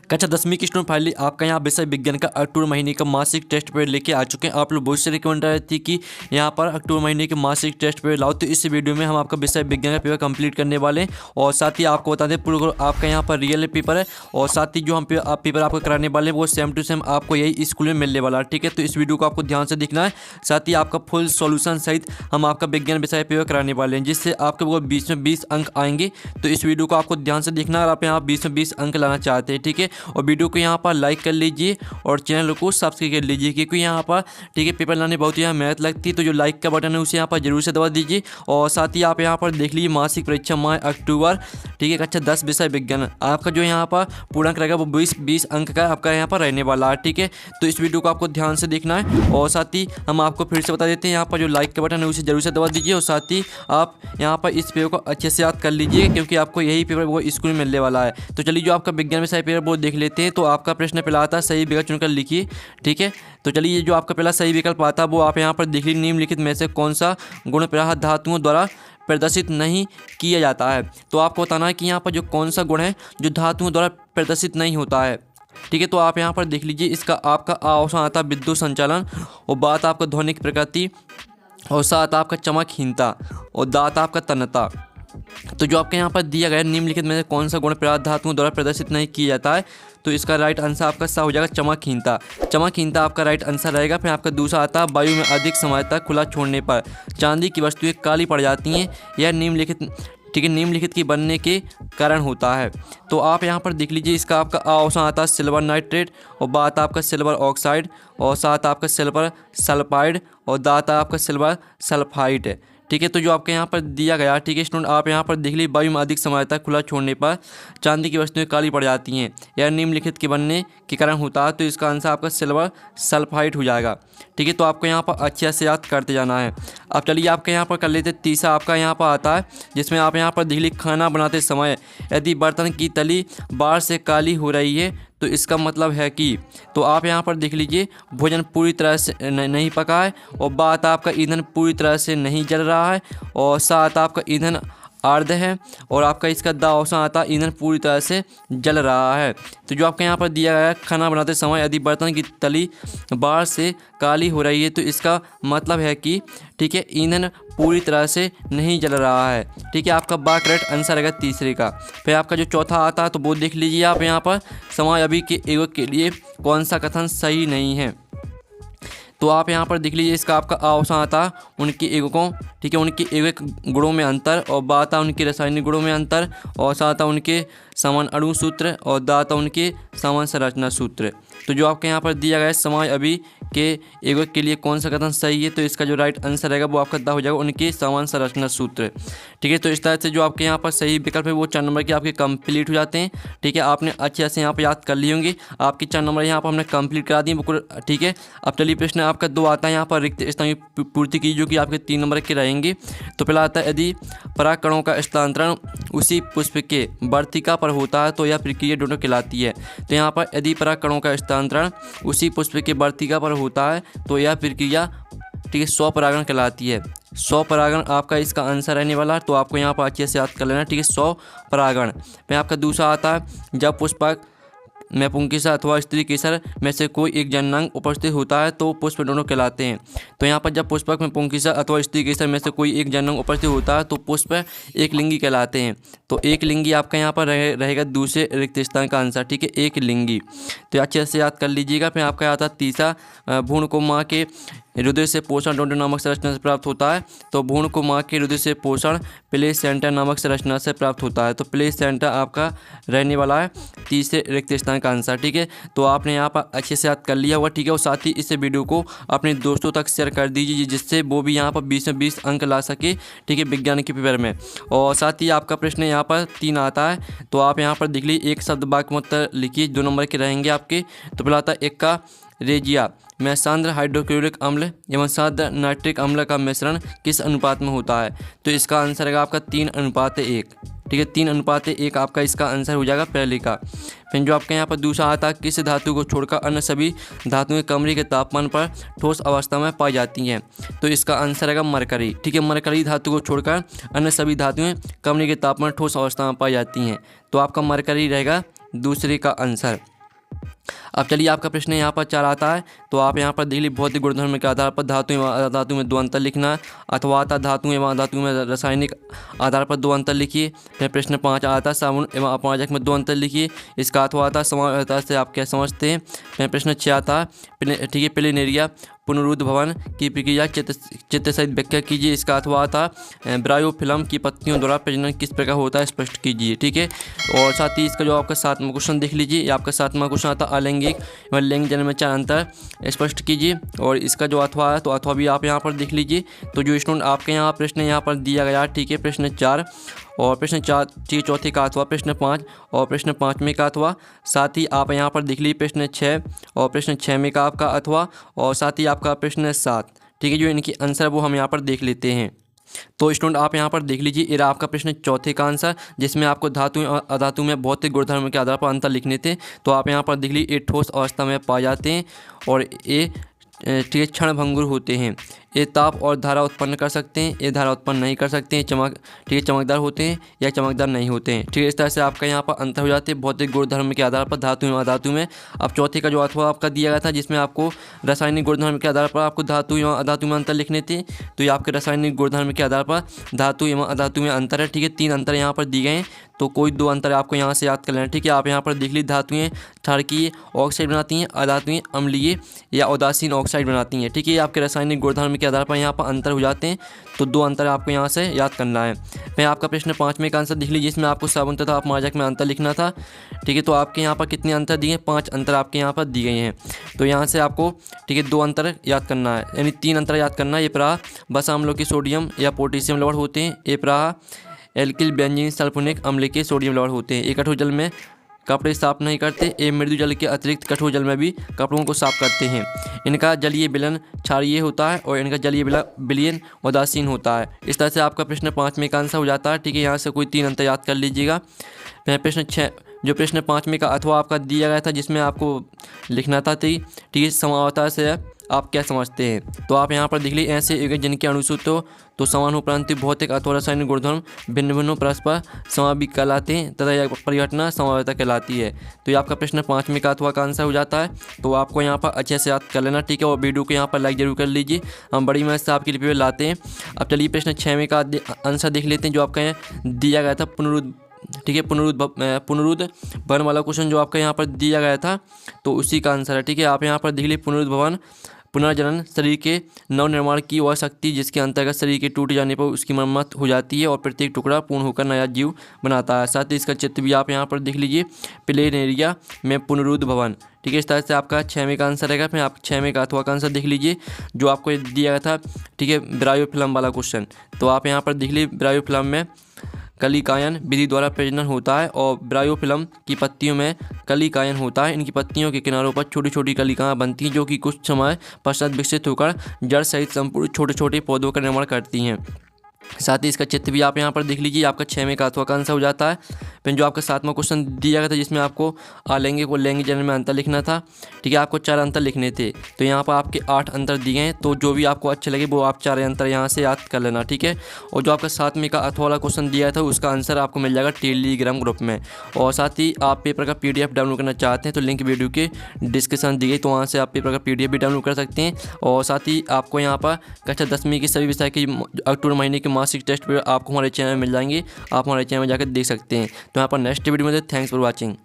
कक्षा 10वीं की स्टूडेंट फाइनली आपका यहाँ विषय विज्ञान का अक्टूबर महीने का मासिक टेस्ट पेपर लेके आ चुके हैं। आप लोग बहुत से रिकमेंड रहे थी कि यहाँ पर अक्टूबर महीने के मासिक टेस्ट पेपर लाओ, तो इस वीडियो में हम आपका विषय विज्ञान का पेपर कंप्लीट करने वाले हैं। और साथ ही आपको बता दें पूरा आपका यहाँ पर रियल पेपर है, और साथ ही जो हम पेपर आपको कराने वाले हैं वो सेम टू सेम आपको यही स्कूल में मिलने वाला है। ठीक है, तो इस वीडियो को आपको ध्यान से देखना है। साथ ही आपका फुल सॉल्यूशन सहित हम आपका विज्ञान विषय पेपर कराने वाले हैं, जिससे आपके वो 20 में 20 अंक आएंगे। तो इस वीडियो को आपको ध्यान से देखना है, और आप यहाँ 20 में 20 अंक लाना चाहते हैं। ठीक है, और वीडियो को यहाँ पर लाइक कर लीजिए और चैनल को सब्सक्राइब कर लीजिए, क्योंकि यहाँ पर ठीक है पेपर लाने बहुत यहाँ मेहनत लगती है। तो जो लाइक का बटन है उसे यहाँ पर जरूर से दबा दीजिए। और साथ ही आप यहाँ पर देख लीजिए मासिक परीक्षा माह अक्टूबर, ठीक है, कक्षा 10 विषय विज्ञान आपका जो यहाँ पर पूर्णांक रहेगा वो 20 अंक का आपका यहाँ पर रहने वाला है। ठीक है, तो इस वीडियो को आपको ध्यान से देखना है। और साथ ही हम आपको फिर से बता देते हैं, यहाँ पर जो लाइक का बटन है उसे जरूर से दबा दीजिए। और साथ ही आप यहाँ पर इस पेपर को अच्छे से याद कर लीजिए, क्योंकि आपको यही पेपर वो स्कूल में मिलने वाला है। तो चलिए जो आपका विज्ञान विषय पेपर वो देख लेते हैं। तो आपका प्रश्न पहला आता है, सही विकल्प चुनकर लिखिए। ठीक है, तो चलिए जो आपका पहला सही विकल्प आता है वो आप यहाँ पर देख लीजिए, निम्नलिखित में से कौन सा गुण प्रायः धातुओं द्वारा प्रदर्शित नहीं किया जाता है। तो आपको बताना है कि यहाँ पर जो कौन सा गुण है जो धातुओं द्वारा प्रदर्शित नहीं होता है। ठीक है, तो आप यहाँ पर देख लीजिए, इसका आपका अवसान आता है विद्युत संचालन, और बात आपका ध्वनिक प्रकृति, और साथ आपका चमकहीनता, और दात आपका तन्यता। तो जो आपके यहाँ पर दिया गया है निम्नलिखित में से कौन सा गुण प्रायः धातुओं द्वारा प्रदर्शित नहीं किया जाता है, तो इसका राइट आंसर आपका सा हो जाएगा चमकहीनता। चमकहीनता आपका राइट आंसर रहेगा। फिर आपका दूसरा आता है, वायु में अधिक समय तक खुला छोड़ने पर चांदी की वस्तुएं काली पड़ जाती हैं, यह निम्नलिखित, ठीक है, निम्नलिखित के बनने के कारण होता है। तो आप यहाँ पर देख लीजिए, इसका आपका ऑप्शन आता है सिल्वर नाइट्रेट, और बात आपका सिल्वर ऑक्साइड, और साथ आपका सिल्वर सल्फाइड, और दात आपका सिल्वर सल्फाइड है। ठीक है, तो जो आपके यहाँ पर दिया गया, ठीक है स्टूडेंट, आप यहाँ पर देख लीजिए, वायु में अधिक समय तक खुला छोड़ने पर चांदी की वस्तुएं काली पड़ जाती हैं, यह निम्नलिखित के बनने के कारण होता है। तो इसका आंसर आपका सिल्वर सल्फाइड हो जाएगा। ठीक है, तो आपको यहाँ पर अच्छे से याद करते जाना है। अब चलिए आपके यहाँ पर कर लेते तीसरा आपका यहाँ पर आता है, जिसमें आप यहाँ पर देख लीजिए, खाना बनाते समय यदि बर्तन की तली बाहर से काली हो रही है तो इसका मतलब है कि, तो आप यहाँ पर देख लीजिए, भोजन पूरी तरह से नहीं पका है, और बात आपका ईंधन पूरी तरह से नहीं जल रहा है, और साथ आपका ईंधन अर्ध है, और आपका इसका द ऑप्शन आता है ईंधन पूरी तरह से जल रहा है। तो जो आपका यहाँ पर दिया गया है, खाना बनाते समय यदि बर्तन की तली बाहर से काली हो रही है तो इसका मतलब है कि, ठीक है, ईंधन पूरी तरह से नहीं जल रहा है। ठीक है, आपका बा करेक्ट आंसर रहेगा तीसरे का। फिर आपका जो चौथा आता है तो वो देख लीजिए आप यहाँ पर, समय अभी के एकक के लिए कौन सा कथन सही नहीं है। तो आप यहाँ पर देख लीजिए, इसका आपका ऑप्शन आता है उनके एककों, ठीक है, उनके एकक गुणों में अंतर, और बात है उनके रासायनिक गुणों में अंतर, और साथ है उनके समान अणु सूत्र, और दात है उनके समान संरचना सूत्र। तो जो आपके यहाँ पर दिया गया है, समय अभी के एकक के लिए कौन सा कथन सही है, तो इसका जो राइट आंसर रहेगा वो आपका द हो जाएगा उनके समान संरचना सूत्र। ठीक है, तो इस तरह से जो आपके यहाँ पर सही विकल्प है वो 4 नंबर के आपके कंप्लीट हो जाते हैं। ठीक है, आपने अच्छे से यहाँ पर याद कर लिए होंगे, आपके 4 नंबर यहाँ पर हमने कंप्लीट करा दिए बिल्कुल। ठीक है, अब चलिए प्रश्न आपका 2 आता है, यहाँ पर रिक्त स्थान की पूर्ति की, जो कि आपके 3 नंबर के रहेंगे। तो पहला आता है, यदि परागकणों का स्थानांतरण उसी पुष्प के वर्तिका पर होता है तो यह प्रक्रिया दोनों कहलाती है। तो यहाँ पर यदि परागकणों का स्थानांतरण उसी पुष्प के वर्तिका पर होता है तो यह प्रक्रिया, ठीक है, स्वपरागण कहलाती है। स्वपरागण आपका इसका आंसर रहने वाला है, तो आपको यहाँ पर अच्छे से याद कर लेना। ठीक है, स्वपरागण। फिर आपका दूसरा आता है, जब पुष्पक में पुंकेसर अथवा स्त्री केसर में से कोई एक जननांग उपस्थित होता है तो पुष्प दोनों कहलाते हैं। तो यहाँ पर जब पुष्पक में पुंकेसर अथवा स्त्री केसर में से कोई एक जननांग उपस्थित होता है तो पुष्प एक लिंगी कहलाते हैं। तो एक लिंगी आपका यहाँ पर रहेगा दूसरे रिक्त स्थान का आंसर। ठीक है, एक लिंगी, तो अच्छे से याद कर लीजिएगा। फिर आपका आता है तीसरा, भ्रूण को माँ के हृदय से पोषण डोंडो नामक संरचना से प्राप्त होता है। तो भ्रूण को माँ के हृदय से पोषण प्लेसेंटा नामक संरचना से प्राप्त होता है। तो प्लेसेंटा आपका रहने वाला है तीसरे रिक्त स्थान का आंसर। ठीक है, तो आपने यहाँ पर अच्छे से याद कर लिया हुआ। ठीक है, और साथ ही इस वीडियो को अपने दोस्तों तक शेयर कर दीजिए, जिससे वो भी यहाँ पर 20 में 20 अंक ला सके। ठीक है, विज्ञान के पेपर में। और साथ ही आपका प्रश्न यहाँ पर 3 आता है, तो आप यहाँ पर देख लीजिए, एक शब्द वाक्य उत्तर लिखिए, 2 नंबर के रहेंगे आपके। तो पहला आता है, एक का रेजिया में सांद्र हाइड्रोक्लोरिक अम्ल एवं सांद्र नाइट्रिक अम्ल का मिश्रण किस अनुपात में होता है। तो इसका आंसर है आपका 3:1। ठीक है, 3:1 आपका इसका आंसर हो जाएगा पहले का। फिर जो आपके यहाँ पर दूसरा आता है, किस धातु को छोड़कर अन्य सभी धातुएं कमरे के तापमान पर ठोस अवस्था में पाई जाती हैं। तो इसका आंसर है मरकरी। ठीक है, मरकरी धातु को छोड़कर अन्य सभी धातुएं कमरे के तापमान ठोस अवस्था में पाई जाती हैं। तो आपका मरकरी रहेगा दूसरे का आंसर। अब चलिए आपका प्रश्न यहाँ पर 4 आता है। तो आप यहाँ पर देख लीजिए, भौतिक गुणधर्म के आधार पर धातु एवं अधातु में 2 अंतर लिखना है, अथवा आता धातु एवं अधातु में रासायनिक आधार पर 2 अंतर लिखिए। फिर प्रश्न 5 आता है साबुन एवं अपमार्जक में 2 अंतर लिखिए, इसका अथवा आता है समानता से आप क्या समझते हैं। फिर प्रश्न 6 आता है ठीक है, प्लेनेरिया पुनरुद्ध भवन की प्रक्रिया चित्र सहित व्याख्या कीजिए, इसका अथवा आता ब्रायोफिल्म की पत्तियों द्वारा प्रजनन किस प्रकार होता है स्पष्ट कीजिए। ठीक है, और साथ ही इसका जो आपका 7वां क्वेश्चन देख लीजिए, ये आपका 7वां क्वेश्चन आता है अलैंगिक व लैंगिक जन्म में 4 अंतर स्पष्ट कीजिए, और इसका जो अथवा है तो अथवा भी आप यहाँ पर देख लीजिए। तो जो स्टूडेंट आपके यहाँ प्रश्न यहाँ पर दिया गया, ठीक है, प्रश्न 4 और प्रश्न 4 चौथे का अथवा प्रश्न 5 और प्रश्न 5 में का अथवा, साथ ही आप यहाँ पर देख लीजिए प्रश्न 6 और प्रश्न 6 में का आपका अथवा, और साथ ही आपका प्रश्न 7। ठीक है, जो इनकी आंसर वो हम यहाँ पर देख लेते हैं। तो स्टूडेंट आप यहाँ पर देख लीजिए, ये आपका प्रश्न चौथे का आंसर, जिसमें आपको धातु और अधातु में भौतिक गुणधर्म के आधार पर अंतर लिखने थे। तो आप यहाँ पर देख लीजिए, ये ठोस अवस्था में पाए जाते हैं और ये ठीक है क्षणभंगुर होते हैं। ये ताप और धारा उत्पन्न कर सकते हैं, ये धारा उत्पन्न नहीं कर सकते हैं। ठीक है, चमकदार होते हैं या चमकदार नहीं होते हैं। ठीक है, इस तरह से आपका यहाँ पर अंतर हो जाते हैं भौतिक गुणधर्म के आधार पर धातु एवं अधातु में। अब चौथे का जो अथवा आपका दिया गया था, जिसमें आपको रासायनिक गुणधर्म के आधार पर आपको धातु एवं अधातु में अंतर लिखने थे। तो ये आपके रासायनिक गुणधर्म के आधार पर धातु एवं अधातु में अंतर है। ठीक है, 3 अंतर यहाँ पर दिए गए हैं, तो कोई 2 अंतर आपको यहाँ से याद कर लेना। ठीक है, आप यहाँ पर देख लीजिए, धातुएँ क्षारकीय ऑक्साइड बनाती हैं, अधातुएँ अम्लीय या उदासीन ऑक्साइड बनाती हैं। ठीक है, आपके रासायनिक गुणधर्म के आधार पर यहाँ पर अंतर हो जाते हैं, तो 2 अंतर आपको यहाँ से याद करना है। मैं आपका प्रश्न 5 में का आंसर देख लीजिए, जिसमें आपको साबुन तथा अपमार्जक में अंतर लिखना था। ठीक है, तो आपके यहाँ पर कितने अंतर दिए हैं? 5 अंतर आपके यहाँ पर दिए गए हैं। तो यहाँ से आपको ठीक है 2 अंतर याद करना है, यानी 3 अंतर याद करना है। ये प्राह बस अम्लों के सोडियम या पोटेशियम लवण होते हैं, ये प्राह एल्किल बेंजीन सल्फोनिक अम्ल के सोडियम लवण होते हैं। ये कठोर जल में कपड़े साफ नहीं करते, ये मृदु जल के अतिरिक्त कठोर जल में भी कपड़ों को साफ करते हैं। इनका जलीय विलयन क्षारीय होता है और इनका जलीय विलयन उदासीन होता है। इस तरह से आपका प्रश्न 5 में का आंसर हो जाता है। ठीक है, यहाँ से कोई 3 अंतर याद कर लीजिएगा। फिर प्रश्न 6 जो प्रश्न 5 में का अथवा आपका दिया गया था, जिसमें आपको लिखना था ठीक है समावता से आप क्या समझते हैं। तो आप यहाँ पर देख लीजिए, ऐसे युग्म जिनके अणुसूत्र तो समान हो परंतु भौतिक अथवा रासायनिक गुणधर्म भिन्न भिन्न परस्पर समावी कहलाते हैं तथा यह परिघटना समावता कहलाती है। तो ये आपका प्रश्न 5 में का अथवा का आंसर हो जाता है। तो आपको यहाँ पर अच्छे से याद कर लेना। ठीक है, और वीडियो को यहाँ पर लाइक जरूर कर लीजिए, हम बड़ी मेहनत से आपके लिए लाते हैं। अब चलिए प्रश्न 6 में का आंसर देख लेते हैं, जो आपका यहाँ दिया गया था ठीक है पुनरुद्ध भवन वाला क्वेश्चन जो आपका यहाँ पर दिया गया था, तो उसी का आंसर है। ठीक है, आप यहाँ पर देख लीजिए, पुनरुद्ध भवन पुनर्जनन शरीर के नवनिर्माण की वह शक्ति जिसके अंतर्गत शरीर के टूट जाने पर उसकी मरम्मत हो जाती है और प्रत्येक टुकड़ा पूर्ण होकर नया जीव बनाता है। साथ ही इसका चित्र भी आप यहाँ पर देख लीजिए, प्लेनेरिया में पुनरुद्ध भवन। ठीक है, इस तरह से आपका 6 में का आंसर रहेगा। फिर आप 6 में का अथवा का आंसर देख लीजिए, जो आपको दिया गया था। ठीक है, ब्रायोफिल्म वाला क्वेश्चन। तो आप यहाँ पर देख लीजिए, ब्रायोफिल्म में कलिकायन विधि द्वारा प्रजनन होता है और ब्रायोफिल्म की पत्तियों में कलिकायन होता है। इनकी पत्तियों के किनारों पर छोटी छोटी कलिकाएं बनती हैं, जो कि कुछ समय पश्चात विकसित होकर जड़ सहित संपूर्ण छोटे छोटे पौधों का निर्माण करती हैं। साथ ही इसका चित्र भी आप यहाँ पर देख लीजिए, आपका 6 में का अथवा का आंसर हो जाता है। फिर जो आपका 7वां क्वेश्चन दिया गया था, जिसमें आपको अलैंगिक और लैंगिक जन्म में अंतर लिखना था। ठीक है, आपको 4 अंतर लिखने थे, तो यहाँ पर आपके 8 अंतर दिए हैं। तो जो भी आपको अच्छे लगे वो आप 4 अंतर यहाँ से याद कर लेना। ठीक है, और जो आपका 7 में का अथवा वाला क्वेश्चन दिया था, उसका आंसर आपको मिल जाएगा टेलीग्राम ग्रुप में। और साथ ही आप पेपर का PDF डाउनलोड करना चाहते हैं तो लिंक वीडियो के डिस्क्रिप्शन दी गई, तो वहाँ से आप पेपर का PDF भी डाउनलोड कर सकते हैं। और साथ ही आपको यहाँ पर कक्षा 10वीं की सभी विषय की अक्टूबर महीने के मासिक टेस्ट आपको हमारे चैनल में मिल जाएंगे, आप हमारे चैनल में जाकर देख सकते हैं। तो यहाँ पर नेक्स्ट वीडियो में थैंक्स फॉर वॉचिंग।